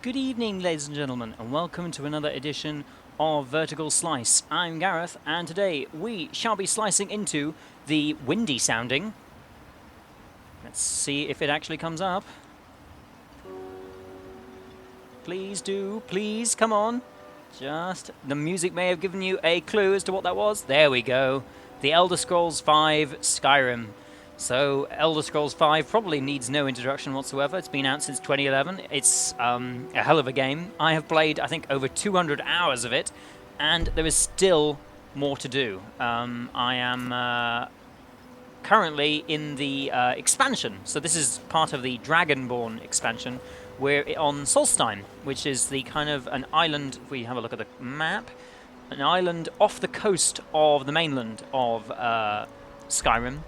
Good evening, ladies and gentlemen, and welcome to another edition of Vertical Slice. I'm Gareth, and today we shall be slicing into the windy sounding. Let's see if it actually comes up. Please do, please, come on. Just, the music may have given you a clue as to what that was. There we go. The Elder Scrolls V Skyrim. So, Elder Scrolls V probably needs no introduction whatsoever. It's been out since 2011. It's a hell of a game. I have played, I think, over 200 hours of it, and there is still more to do. I am currently in the expansion. So this is part of the Dragonborn expansion. We're on Solstheim, which is the kind of an island, if we have a look at the map, an island off the coast of the mainland of Skyrim.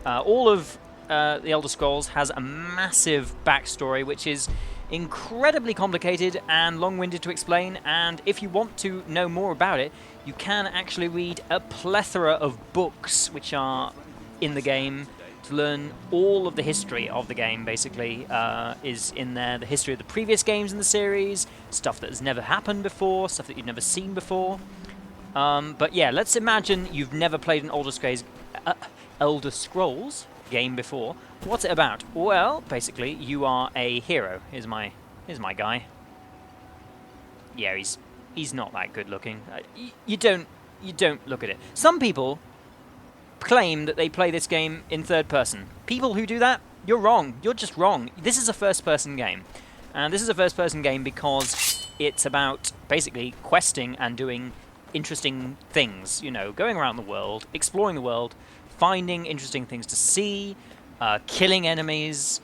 All of the Elder Scrolls has a massive backstory, which is incredibly complicated and long-winded to explain, and if you want to know more about it, you can actually read a plethora of books which are in the game to learn all of the history of the game, basically, is in there. The history of the previous games in the series, stuff that has never happened before, stuff that you've never seen before. But yeah, let's imagine you've never played an Elder Scrolls game before. What's it about? Well, basically, you are a hero. Here's my guy. Yeah, he's not that good looking. You don't look at it. Some people claim that they play this game in third person. People who do that, you're wrong. You're just wrong. This is a first person game. And this is a first person game because it's about basically questing and doing interesting things, you know, going around the world, exploring the world, finding interesting things to see, killing enemies,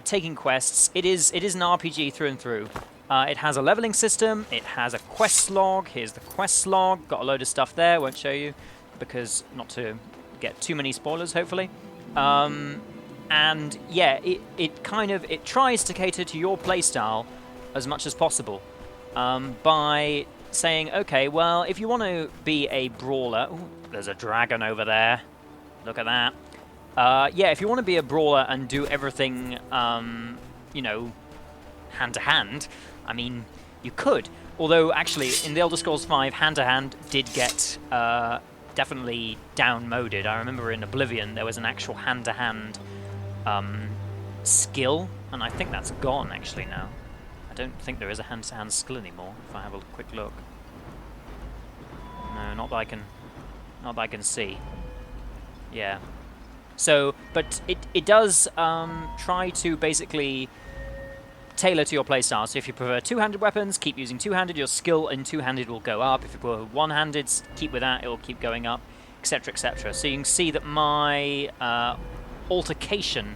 taking quests. It is an RPG through and through. It has a leveling system, it has a quest log. Here's the quest log, got a load of stuff there, won't show you because not to get too many spoilers, hopefully. And yeah, it tries to cater to your playstyle as much as possible by saying, okay, well, if you want to be a brawler... Ooh, there's a dragon over there. Look at that. Yeah, if you want to be a brawler and do everything, you know, hand-to-hand, I mean, you could. Although, actually, in the Elder Scrolls V, hand-to-hand did get definitely down-moded. I remember in Oblivion there was an actual hand-to-hand skill, and I think that's gone, actually, now. I don't think there is a hand-to-hand skill anymore, if I have a quick look. No, not that I can see. Yeah. So, but it does try to basically tailor to your playstyle. So if you prefer two-handed weapons, keep using two-handed. Your skill in two-handed will go up. If you prefer one-handed, keep with that. It will keep going up, etc., etc. So you can see that my alteration,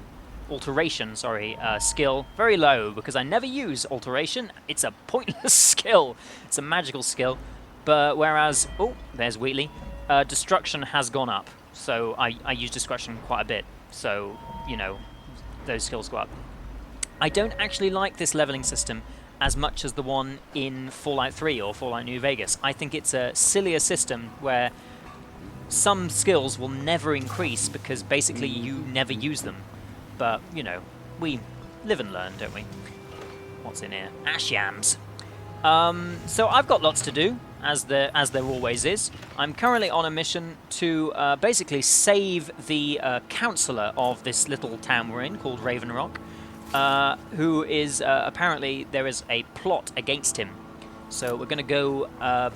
skill very low because I never use alteration. It's a pointless skill. It's a magical skill. But whereas, oh, there's Wheatley, destruction has gone up. So I use destruction quite a bit. So, you know, those skills go up. I don't actually like this leveling system as much as the one in Fallout 3 or Fallout New Vegas. I think it's a sillier system where some skills will never increase because basically you never use them. But, you know, we live and learn, don't we? What's in here? Ash yams. So I've got lots to do, as there always is. I'm currently on a mission to basically save the councillor of this little town we're in, called Raven Rock, who is, apparently, there is a plot against him. So we're going to go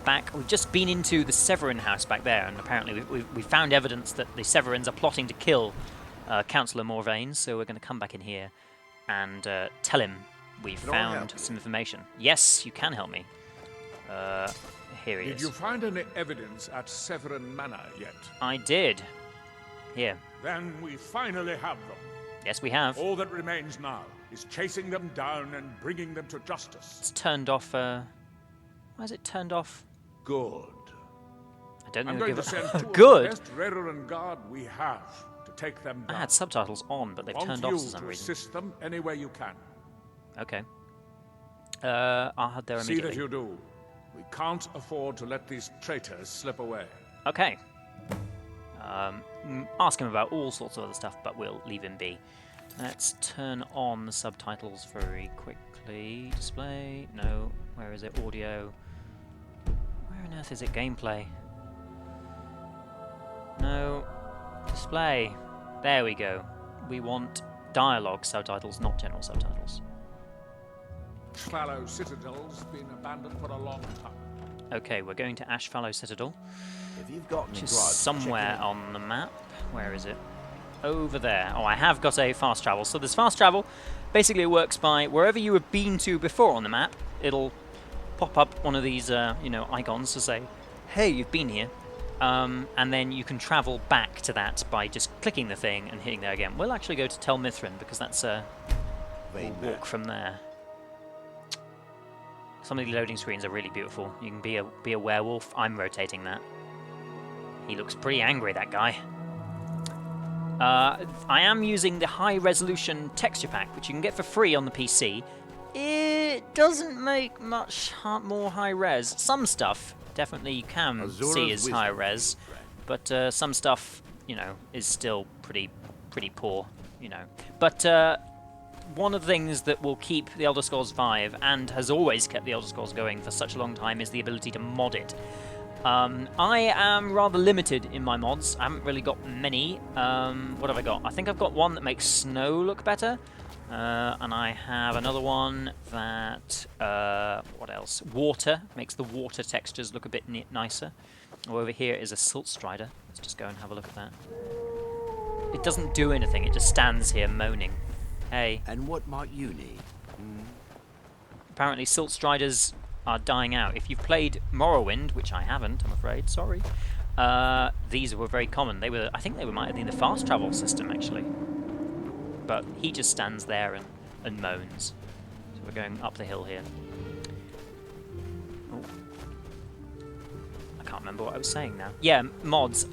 back. We've just been into the Severin house back there, and apparently we found evidence that the Severins are plotting to kill Councillor Morvain, so we're going to come back in here and tell him we found some information. Yes, you can help me. Here he is. Did you find any evidence at Severin Manor yet? I did. Here. Then we finally have them. Yes, we have. All that remains now is chasing them down and bringing them to justice. It's turned off, why is it turned off? Good. I don't know. I'm going to send two Good. of the best Reverend guard we have to take them down. I had subtitles on, but they've turned off for some reason. Assist them any way you can. Okay. I'll head there immediately. See that you do. We can't afford to let these traitors slip away. Okay. Ask him about all sorts of other stuff, but we'll leave him be. Let's turn on the subtitles very quickly. Display. No. Where is it? Audio. Where on earth is it? Gameplay. No. Display. There we go. We want dialogue subtitles, not general subtitles. Ashfallow Citadel's been abandoned for a long time. Okay, we're going to Ashfallow Citadel, If you've got which any is grudge, somewhere check it on the map. Where is it? Over there. Oh, I have got a fast travel. So there's fast travel. Basically, it works by wherever you have been to before on the map, it'll pop up one of these, you know, icons to say, "Hey, you've been here," and then you can travel back to that by just clicking the thing and hitting there again. We'll actually go to Tel Mithrin because that's a Vain we'll walk from there. Some of the loading screens are really beautiful. You can be a werewolf. I'm rotating that. He looks pretty angry, that guy. I am using the high-resolution texture pack, which you can get for free on the PC. It doesn't make much more high-res. Some stuff, definitely you can Azura's see as wisdom. high-res, but some stuff, you know, is still pretty poor, you know. But one of the things that will keep the Elder Scrolls V, and has always kept the Elder Scrolls going for such a long time, is the ability to mod it. I am rather limited in my mods. I haven't really got many. What have I got? I think I've got one that makes snow look better. And I have another one that, what else? Water, makes the water textures look a bit nicer. Oh, over here is a Silt Strider. Let's just go and have a look at that. It doesn't do anything, it just stands here moaning. Hey. And what might you need? Apparently Silt Striders are dying out. If you've played Morrowind, which I haven't, I'm afraid, sorry, these were very common. They were, I think they might have been the fast travel system, actually. But he just stands there and moans. So we're going up the hill here. Oh. I can't remember what I was saying now. Yeah, mods.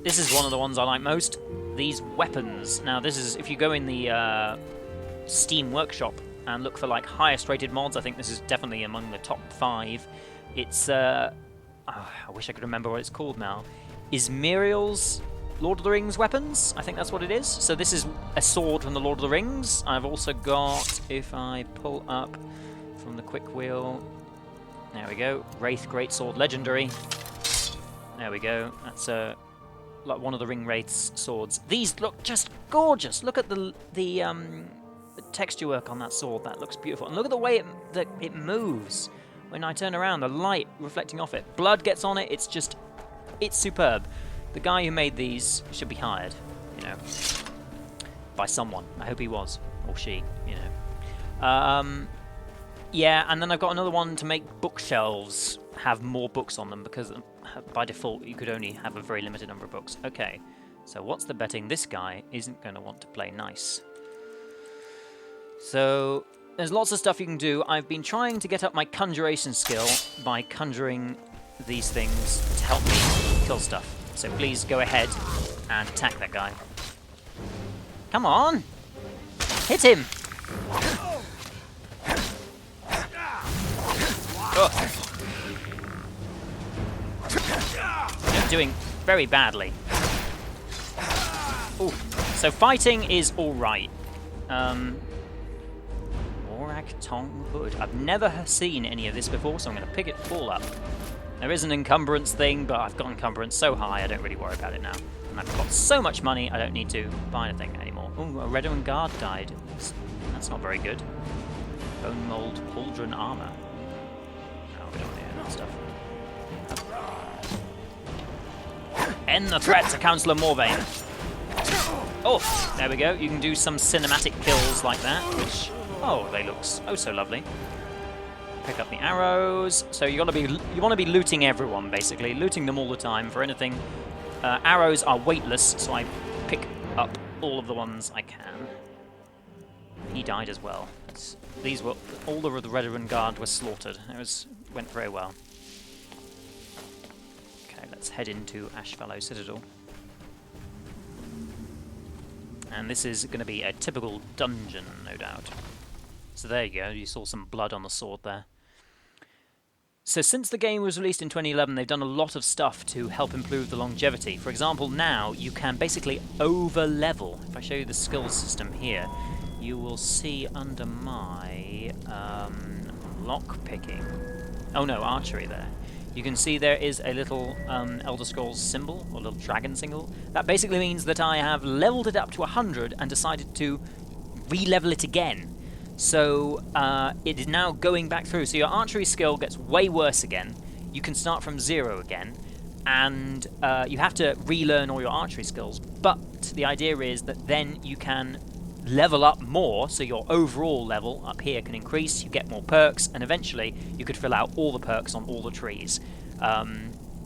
This is one of the ones I like most. These weapons. Now this is, if you go in the Steam Workshop and look for like highest rated mods, I think this is definitely among the top 5. It's, I wish I could remember what it's called now. Is Muriel's Lord of the Rings weapons? I think that's what it is. So this is a sword from the Lord of the Rings. I've also got, if I pull up from the quick wheel, there we go, Wraith Greatsword Legendary. There we go. That's like one of the Ring Wraith's swords. These look just gorgeous. Look at the texture work on that sword. That looks beautiful. And look at the way it moves. When I turn around, the light reflecting off it. Blood gets on it. It's superb. The guy who made these should be hired, you know, by someone. I hope he was, or she, you know. Yeah, and then I've got another one to make bookshelves have more books on them, because by default you could only have a very limited number of books. Okay, so what's the betting? This guy isn't going to want to play nice. So there's lots of stuff you can do. I've been trying to get up my conjuration skill by conjuring these things to help me kill stuff. So please go ahead and attack that guy. Come on! Hit him! Oh. You're doing very badly. Ooh. So fighting is alright. Morak Tong Hood. I've never seen any of this before, so I'm going to pick it all up. There is an encumbrance thing, but I've got encumbrance so high I don't really worry about it now. And I've got so much money I don't need to buy anything anymore. Ooh, a Redwin Guard died. That's not very good. Bone Mold Pauldron Armor. No, we don't want any of that stuff. End the threat to Councillor Morvain. Oh, there we go. You can do some cinematic kills like that, which, oh, they look oh so lovely. Pick up the arrows. So you want to be looting everyone, basically, looting them all the time for anything. Arrows are weightless, so I pick up all of the ones I can. He died as well. These were all the Redwin Guard were slaughtered. It went very well. Okay, let's head into Ashfallow Citadel. And this is going to be a typical dungeon, no doubt. So there you go. You saw some blood on the sword there. So since the game was released in 2011, they've done a lot of stuff to help improve the longevity. For example, now you can basically over-level. If I show you the skills system here, you will see under my lock-picking. Oh no, archery there. You can see there is a little Elder Scrolls symbol, or a little dragon symbol. That basically means that I have leveled it up to 100 and decided to re-level it again. So it is now going back through. So your archery skill gets way worse again. You can start from 0 again. And you have to relearn all your archery skills. But the idea is that then you can level up more, so your overall level up here can increase, you get more perks, and eventually you could fill out all the perks on all the trees,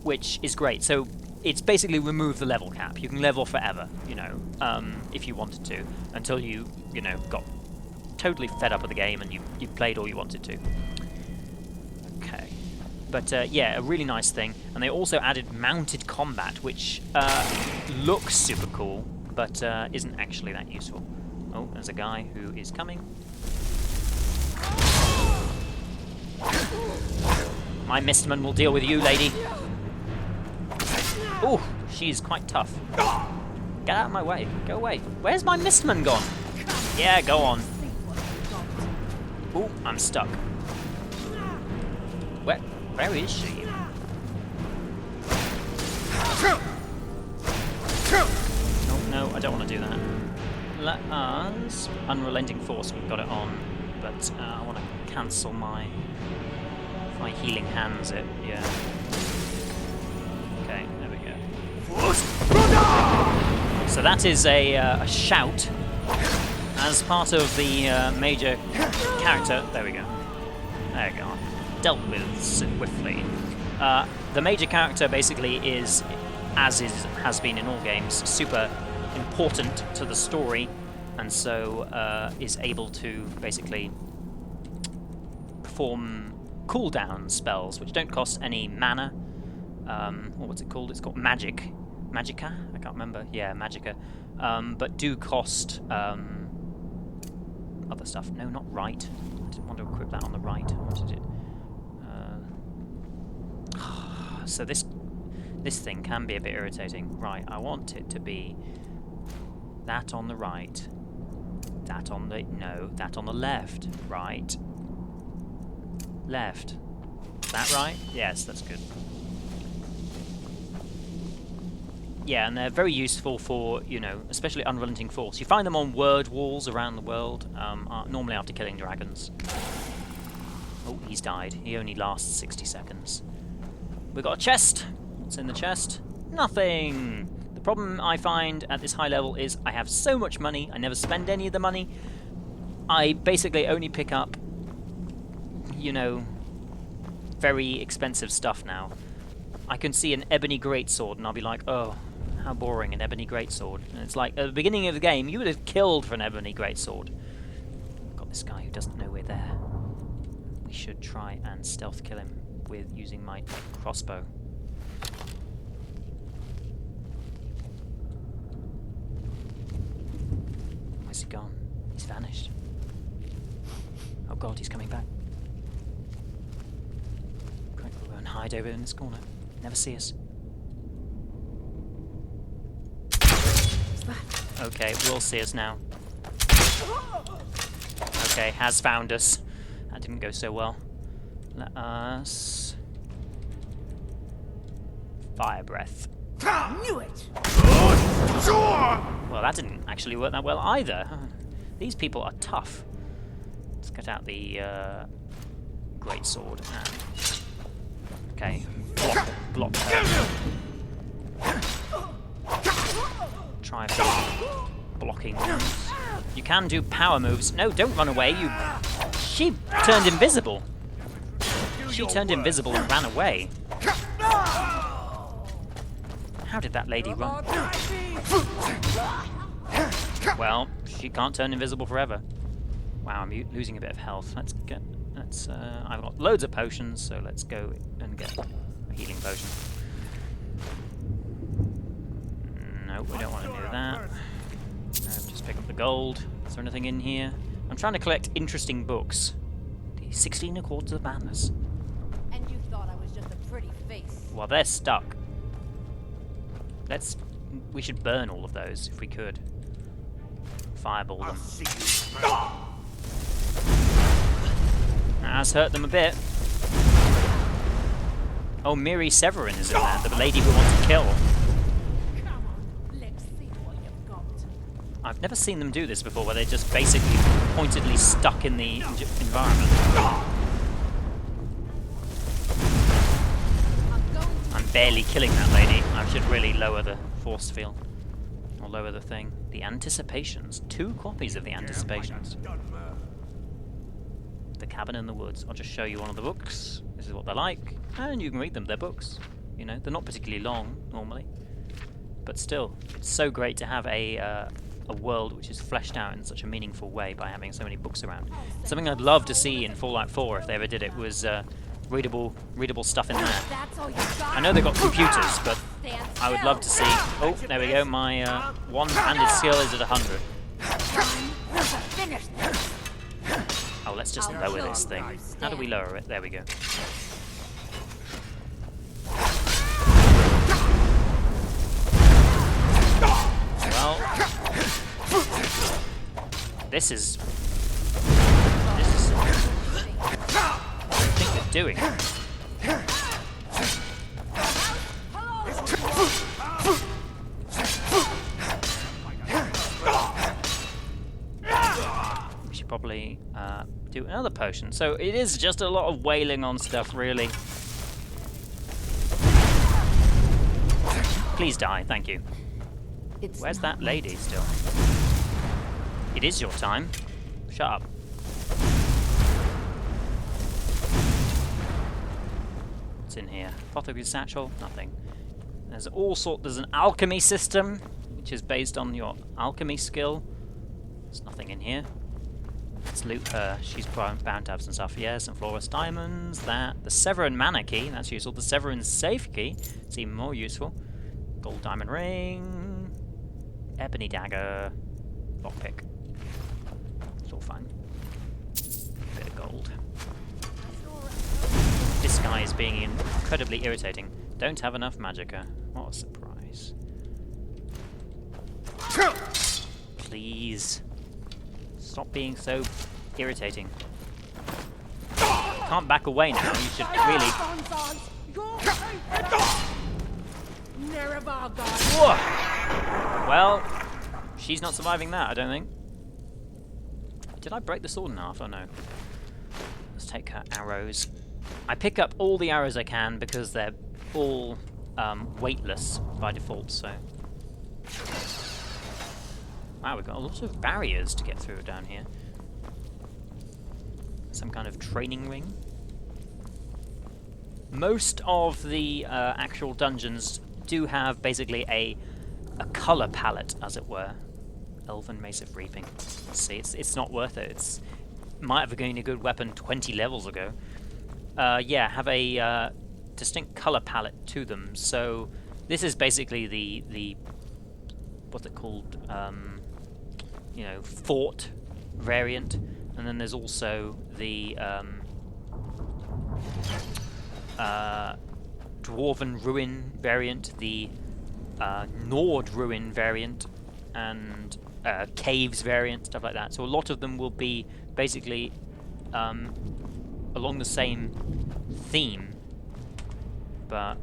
which is great. So it's basically removed the level cap. You can level forever, you know, if you wanted to, until you know, got totally fed up with the game and you played all you wanted to. Okay. But yeah, a really nice thing. And they also added mounted combat, which looks super cool, but isn't actually that useful. Oh, there's a guy who is coming. My Mistman will deal with you, lady. Oh, she's quite tough. Get out of my way. Go away. Where's my Mistman gone? Yeah, go on. Oh, I'm stuck. Where is she? Oh, no, I don't want to do that. Let us... Unrelenting Force, we've got it on, but I want to cancel my healing hands it, yeah. Okay, there we go. So that is a shout as part of the major character. There we go. There we go. Dealt with swiftly. The major character basically is, has been in all games, super important to the story, and so is able to basically perform cooldown spells which don't cost any mana, or what's it called? It's called magica? I can't remember. Yeah, magica. But do cost other stuff. No, not right. I didn't want to equip that on the right. I wanted it. So this thing can be a bit irritating. Right, I want it to be that on the right, that on the... no, that on the left, right, left. Is that right? Yes, that's good. Yeah, and they're very useful for, you know, especially Unrelenting Force. You find them on word walls around the world, normally after killing dragons. Oh, he's died. He only lasts 60 seconds. We've got a chest. What's in the chest? Nothing! The problem I find at this high level is I have so much money, I never spend any of the money. I basically only pick up, you know, very expensive stuff now. I can see an ebony greatsword and I'll be like, oh, how boring, an ebony greatsword. And it's like, at the beginning of the game, you would have killed for an ebony greatsword. Got this guy who doesn't know we're there. We should try and stealth kill him with using my crossbow. Where's he gone? He's vanished. Oh god, he's coming back. Great, we'll go and hide over in this corner. Never see us. Okay, will see us now. Okay, has found us. That didn't go so well. Let us... Fire breath. Knew it! Well, that didn't actually work that well either. These people are tough. Let's get out the greatsword and... Okay, block her. Try blocking moves. You can do power moves. No, don't run away. She turned invisible. She turned invisible and ran away. How did that lady run? Well, she can't turn invisible forever. Wow, I'm losing a bit of health. I've got loads of potions, so let's go and get a healing potion. No, we don't want to do that. No, just pick up the gold. Is there anything in here? I'm trying to collect interesting books. The 16 Accords of Madness. face. Well, they're stuck. We should burn all of those if we could. Fireball them. That's hurt them a bit. Oh, Miri Severin is in there, the lady we want to kill. Come on, let's see what you've got. I've never seen them do this before, where they're just basically pointedly stuck in the environment. I'm barely killing that lady. I should really lower the force field. Or lower the thing. The Anticipations. 2 copies of the Anticipations. The Cabin in the Woods. I'll just show you one of the books. This is what they're like. And you can read them. They're books. You know, they're not particularly long, normally. But still, it's so great to have a world which is fleshed out in such a meaningful way by having so many books around. Something I'd love to see in Fallout 4, if they ever did it, was readable stuff in there. I know they've got computers, but I would love to see... Oh, there we go. My one-handed skill is at 100. Oh, let's just lower this thing. How do we lower it? There we go. Well, this is what I think they're doing. We should probably do another potion. So it is just a lot of wailing on stuff, really. Please die, thank you. Where's that lady still? It is your time. Shut up. What's in here? Apothecary's satchel? Nothing. There's there's an alchemy system, which is based on your alchemy skill. There's nothing in here. Let's loot her. She's bound to have some stuff. Yeah, some Florus diamonds. That. The Severin mana key. That's useful. The Severin safe key. It's even more useful. Gold diamond ring. Ebony dagger. Lockpick. It's all fine. Bit of gold. This guy is being incredibly irritating. Don't have enough magicka. What a surprise. Please. Stop being so irritating. Can't back away now. You should really... Whoa. Well, she's not surviving that, I don't think. Did I break the sword in half? Oh no. Let's take her arrows. I pick up all the arrows I can because they're all weightless by default, so... Wow, we've got a lot of barriers to get through down here. Some kind of training ring. Most of the actual dungeons do have basically a colour palette, as it were. Elven Mace of Reaping. Let's see, it's not worth it. It's might have been a good weapon 20 levels ago. Yeah, have a distinct colour palette to them. So this is basically the what's it called? You know, fort variant, and then there's also the Dwarven Ruin variant, the Nord Ruin variant, and Caves variant, stuff like that. So a lot of them will be basically along the same theme, but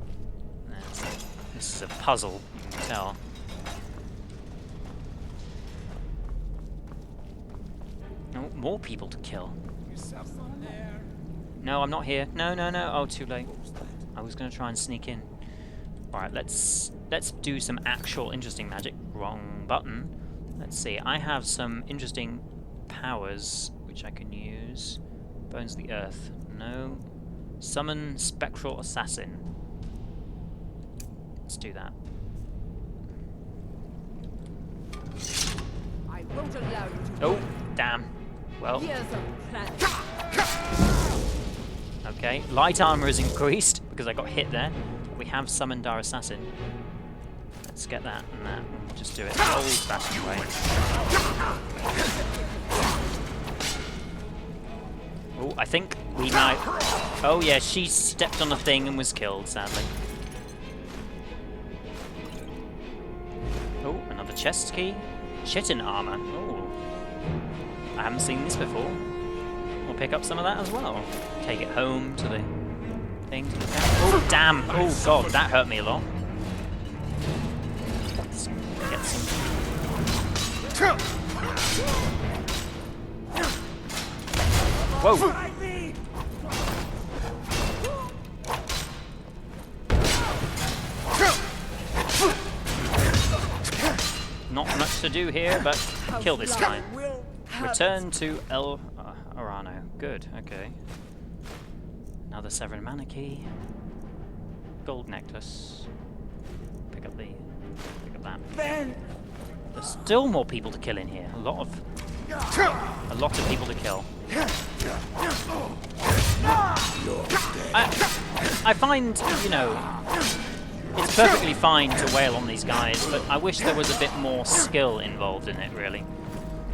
this is a puzzle, you can tell. Oh, more people to kill. No, I'm not here. No, no, no. Oh, too late. I was going to try and sneak in. Alright, let's do some actual interesting magic. Wrong button. Let's see. I have some interesting powers which I can use. Bones of the Earth. No. Summon Spectral Assassin. Let's do that. I won't allow you to. Oh, damn. Well. Okay, light armor is increased because I got hit there. We have summoned our assassin. Let's get that and that. We'll just do it the old-fashioned way. Oh, I think we might... Oh yeah, she stepped on a thing and was killed, sadly. Oh, another chest key. Chitin armor. Oh, I haven't seen this before. We'll pick up some of that as well. Take it home to the thing. To the oh, damn! Oh god, that hurt me a lot. Let's get some. Whoa! Not much to do here, but kill this guy. Return to El Arano. Good, okay. Another Severin mana key. Gold necklace. Pick up that. There's still more people to kill in here. A lot of people to kill. I find, you know, it's perfectly fine to wail on these guys, but I wish there was a bit more skill involved in it, really.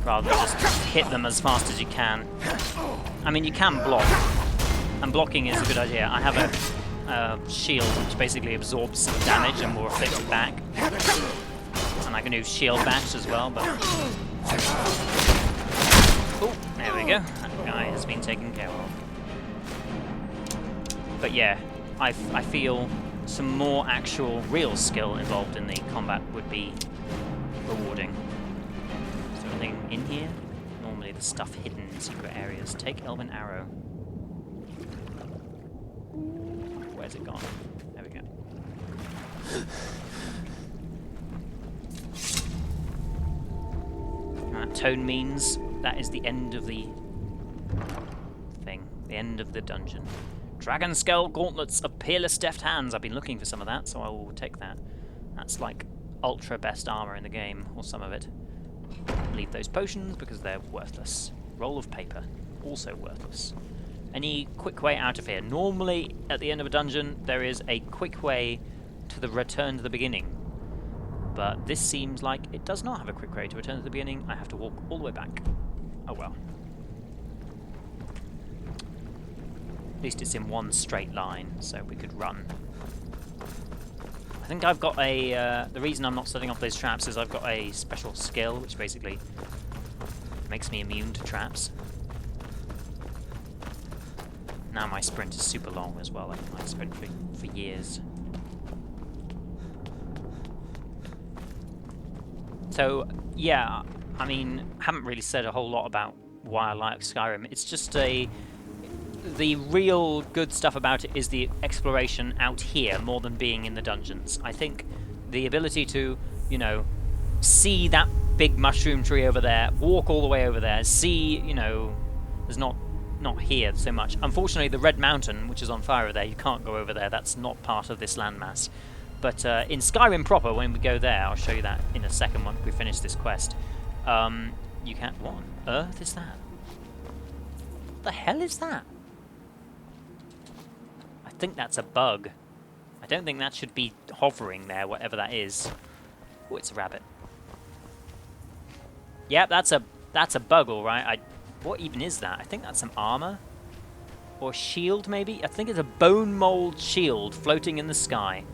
Rather than just hit them as fast as you can. I mean, you can block, and blocking is a good idea. I have a shield which basically absorbs some damage and will reflect it back. And I can do shield bash as well, but... Oh, there we go. That guy has been taken care of. But yeah, I feel some more actual real skill involved in the combat would be rewarding. Is there anything in here? Normally the stuff hidden in secret areas. Take Elven Arrow. Where's it gone? There we go. That tone means that is the end of the thing. The end of the dungeon. Dragon Skull Gauntlets of Peerless Deft Hands. I've been looking for some of that, so I will take that. That's like ultra best armor in the game, or some of it. Leave those potions because they're worthless. Roll of paper, also worthless. Any quick way out of here? Normally, at the end of a dungeon, there is a quick way to the return to the beginning. But this seems like it does not have a quick way to return to the beginning. I have to walk all the way back. Oh well. At least it's in one straight line, so we could run. I think I've got a... the reason I'm not setting off those traps is I've got a special skill, which basically makes me immune to traps. Now my sprint is super long as well. I can sprint for years. So, yeah, I mean, haven't really said a whole lot about why I like Skyrim. It's just the real good stuff about it is the exploration out here more than being in the dungeons. I think the ability to, you know, see that big mushroom tree over there, walk all the way over there, see, you know, there's not here so much. Unfortunately, the Red Mountain, which is on fire over there, you can't go over there. That's not part of this landmass. But in Skyrim proper, when we go there, I'll show you that in a second once we finish this quest. You can't... What on earth is that? What the hell is that? I think that's a bug. I don't think that should be hovering there, whatever that is. Oh, it's a rabbit. Yeah, that's a bug, all right. What even is that? I think that's some armor. Or shield, maybe? I think it's a bone mold shield floating in the sky.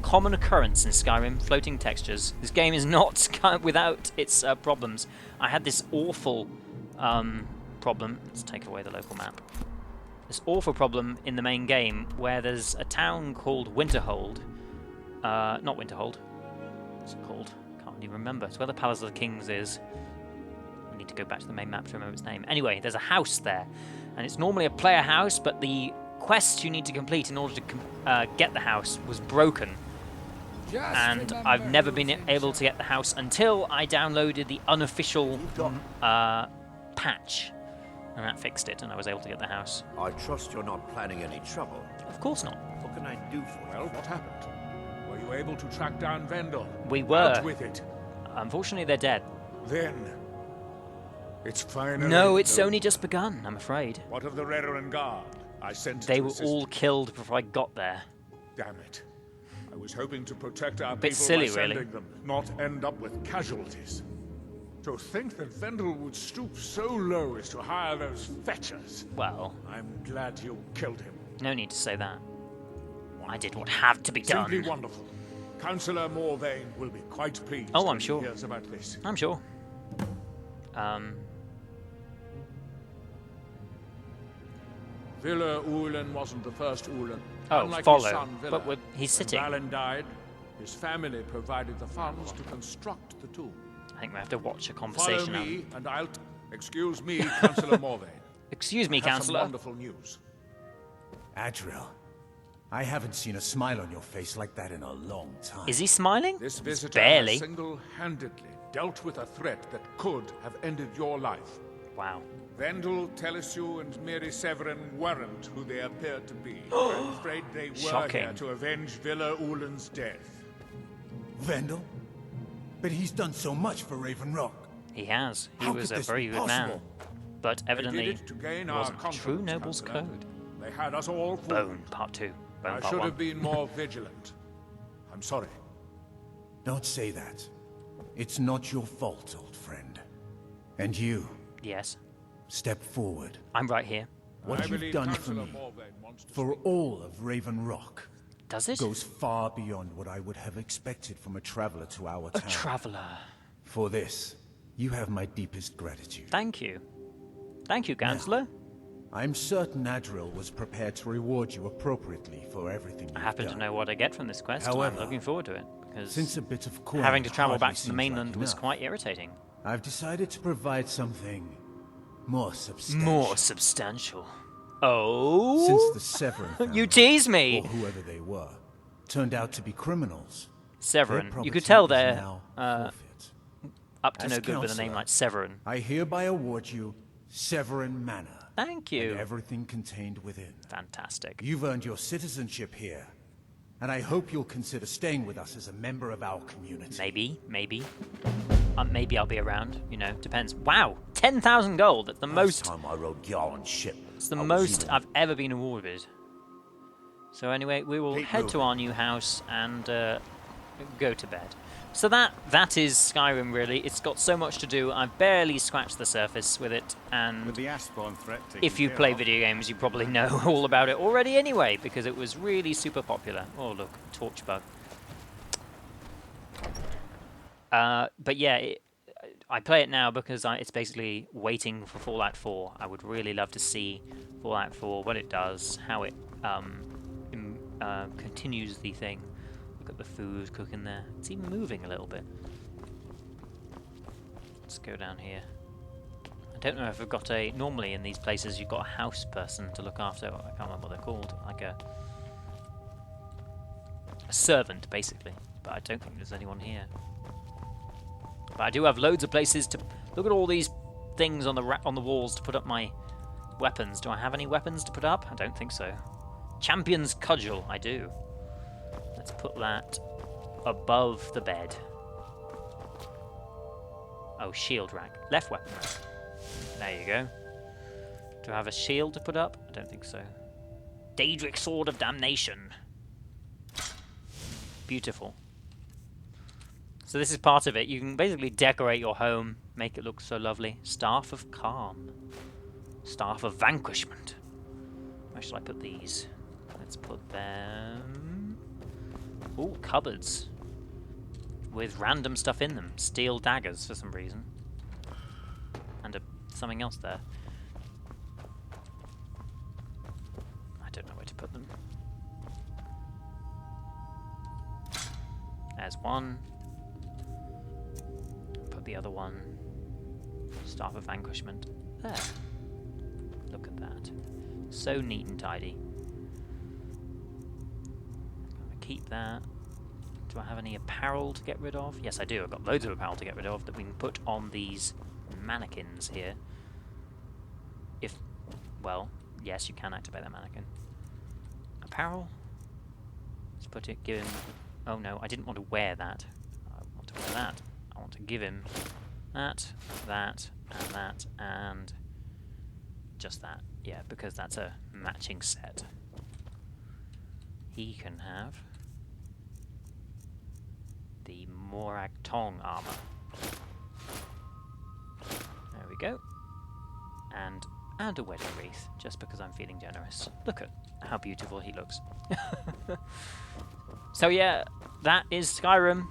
Common occurrence in Skyrim, floating textures. This game is not without its problems. I had this awful problem. Let's take away the local map. This awful problem in the main game where there's a town called Winterhold. Not Winterhold. What's it called? Can't even remember. It's where the Palace of the Kings is. I need to go back to the main map to remember its name. Anyway, there's a house there. And it's normally a player house, but the quest you need to complete in order to get the house was broken. And I've never been able to get the house until I downloaded the unofficial patch. And that fixed it, and I was able to get the house. I trust you're not planning any trouble. Of course not. What can I do for you? Well, what happened? Were you able to track down Vendor? We were. Out with it. Unfortunately, they're dead. Then... it's finally... No, it's only just begun, I'm afraid. What of the Redoran Guard? I sent They to were assist. all killed before I got there. Damn it. I was hoping to protect our Bit people silly, by sending really. them, not end up with casualties. To think that Vendel would stoop so low as to hire those fetchers. Well, I'm glad you killed him. no need to say that. I did what had to be done. Simply wonderful. Councillor Morvain will be quite pleased Oh, I'm when sure. he hears about this. I'm sure. Villa Ulen wasn't the first Ulen. Oh, Unlike follow. his son, Villa, But he's when sitting. Valen died, his family provided the funds to construct the tomb. I think we have to watch a Follow conversation. me, and I'll... Excuse me, Councillor Morvain. Excuse me, I have some Councillor. wonderful news. Adriel, I haven't seen a smile on your face like that in a long time. Is he smiling? This It's visitor barely. has single-handedly dealt with a threat that could have ended your life. Wow. Vendel, Telesue, and Mary Severin weren't who they appeared to be. I'm afraid they were Shocking. here to avenge Villa Ulen's death. Vendel? But he's done so much for Raven Rock. He has. He How was could a this very be good man. possible? But They evidently, did it to gain it our wasn't confidence, true Noble's Councillor. code. They had us all fooled. Bone, part 2. Bone, I part should 1. have been more vigilant. I'm sorry. Don't say that. It's not your fault, old friend. And you, Yes. step forward. I'm right here. What I you've believe done for Councillor me, Morvain wants to for speak. all of Raven Rock, Does it? goes far beyond what I would have expected from a traveler to our A town. traveller. For this, you have my deepest gratitude. Thank you. Thank you, Councillor. I'm certain Adriel was prepared to reward you appropriately for everything you've I happen to done. know what I get from this quest, and I'm However, looking forward to it. Because Since a bit of coin having to travel hardly back to the seems mainland like was enough, quite irritating. I've decided to provide something more substantial. More substantial. Oh? Since the Severin family, You tease or me! whoever they were, turned out to be criminals, their Severin. You property could tell is they're now forfeit. up to As no good with a name councillor, like Severin. I hereby award you Severin Manor Thank and you. everything contained within. Fantastic. You've earned your citizenship here, and I hope you'll consider staying with us as a member of our community. Maybe. Maybe I'll be around. You know, depends. Wow, 10,000 gold. That's the most. Last time I rode Yarn's ship, It's the I was most even- I've ever been awarded. So anyway, we will Keep head to moving. our new house and go to bed. So that is Skyrim, really. It's got so much to do. I've barely scratched the surface with it, and With the Ashbourne threat taken if you care play of, video games, you probably know all about it already anyway, because it was really super popular. Oh, look, torch bug. But yeah, I play it now because it's basically waiting for Fallout 4. I would really love to see Fallout 4, what it does, how it continues the thing. Look at the food cooking there. It's even moving a little bit. Let's go down here. I don't know if I've got a... Normally in these places you've got a house person to look after. I can't remember what they're called. Like a servant, basically. But I don't think there's anyone here. But I do have loads of places to... Look at all these things on the walls to put up my weapons. Do I have any weapons to put up? I don't think so. Champion's Cudgel. I do. Let's put that above the bed. Oh, shield rack. Left weapon rack. There you go. Do I have a shield to put up? I don't think so. Daedric Sword of Damnation. Beautiful. So this is part of it. You can basically decorate your home, make it look so lovely. Staff of Calm. Staff of Vanquishment. Where shall I put these? Let's put them... Ooh, cupboards. With random stuff in them. Steel daggers for some reason. And something else there. I don't know where to put them. There's one. Put the other one. Staff of Vanquishment. There. Look at that. So neat and tidy. Keep that. Do I have any apparel to get rid of? Yes, I do. I've got loads of apparel to get rid of that we can put on these mannequins here. If, well, yes, you can activate that mannequin. Apparel? Let's put it, give him... Oh no, I didn't want to wear that. I want to wear that. I want to give him that, and just that. Yeah, because that's a matching set. He can have the Morag Tong armor. go. And add a wedding wreath, just because I'm feeling generous. Look at how beautiful he looks. So yeah, that is Skyrim.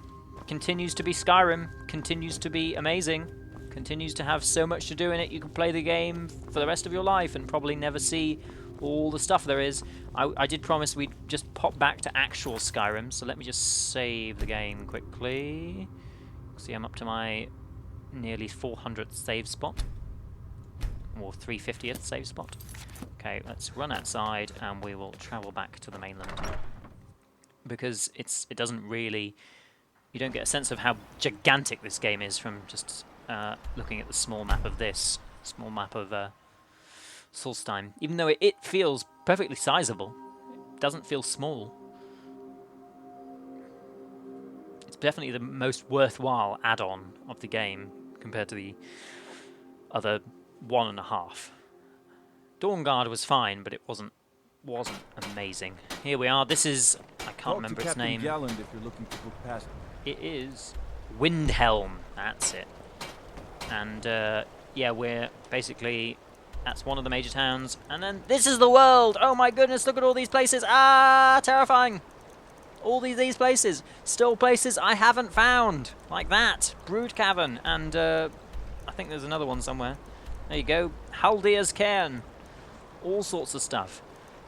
Continues to be Skyrim. Continues to be amazing. Continues to have so much to do in it. You can play the game for the rest of your life and probably never see all the stuff there is. I did promise we'd just pop back to actual Skyrim, so let me just save the game quickly. See, I'm up to my nearly 400th save spot. Or 350th save spot. Okay, let's run outside and we will travel back to the mainland. Because it doesn't really... You don't get a sense of how gigantic this game is from just looking at the small map of this. Small map of Solstheim. Even though it feels perfectly sizable, it doesn't feel small. It's definitely the most worthwhile add-on of the game compared to the other 1.5. Dawnguard was fine, but it wasn't amazing. Here we are. This is, I can't remember its name. Galland if you're looking to book passage. It is Windhelm. That's it. And yeah, we're basically, that's one of the major towns. And then this is the world. Oh my goodness! Look at all these places. Ah, terrifying. All these places, still places I haven't found, like that Brood Cavern, and I think there's another one somewhere. There you go, Haldir's Cairn. All sorts of stuff.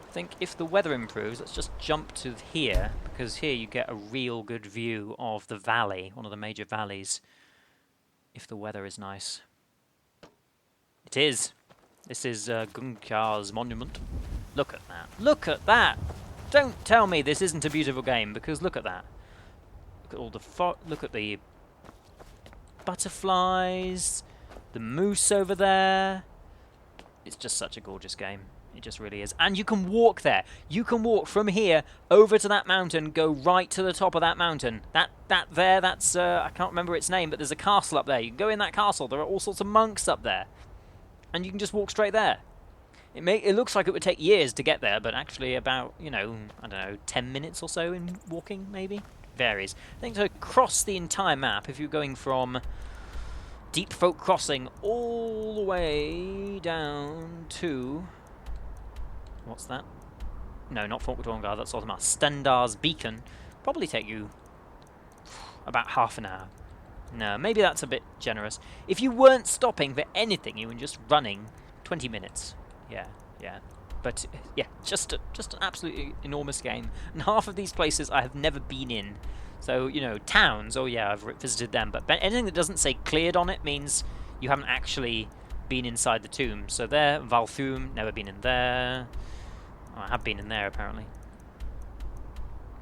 I think if the weather improves, let's just jump to here, because here you get a real good view of the valley, one of the major valleys, if the weather is nice. It is. This is Gunkar's monument. Look at that. Look at that! Don't tell me this isn't a beautiful game, because look at that. Look at all the look at the butterflies, the moose over there. It's just such a gorgeous game. It just really is. And you can walk there. You can walk from here over to that mountain, go right to the top of that mountain. That's I can't remember its name, but there's a castle up there. You can go in that castle. There are all sorts of monks up there. And you can just walk straight there. It looks like it would take years to get there, but actually about, I don't know, 10 minutes or so in walking, maybe? Varies. I think to cross the entire map, if you're going from Deep Folk Crossing all the way down to... What's that? No, not Fort Dawnguard, that's Solstheim. Stendar's Beacon. Probably take you about half an hour. No, maybe that's a bit generous. If you weren't stopping for anything, you were just running 20 minutes. Yeah. But, yeah, just an absolutely enormous game. And half of these places I have never been in. So, towns, oh yeah, I've visited them. But anything that doesn't say cleared on it means you haven't actually been inside the tomb. So there, Valthum, never been in there. Oh, I have been in there, apparently.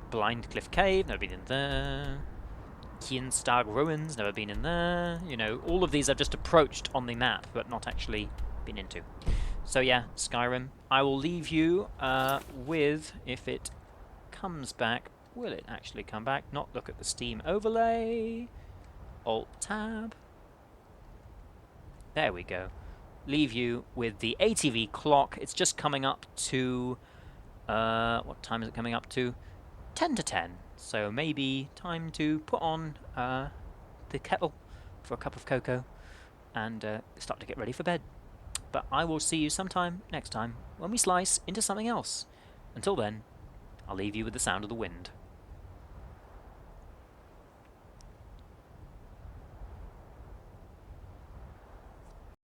Blind Cliff Cave, never been in there. Kienstag Ruins, never been in there. All of these I've just approached on the map, but not actually been into. So yeah, Skyrim. I will leave you with, if it comes back, will it actually come back? Not look at the Steam overlay. Alt-tab. There we go. Leave you with the ATV clock. It's just coming up to... what time is it coming up to? 10 to 10. So maybe time to put on the kettle for a cup of cocoa and start to get ready for bed. But I will see you sometime next time when we slice into something else. Until then, I'll leave you with the sound of the wind.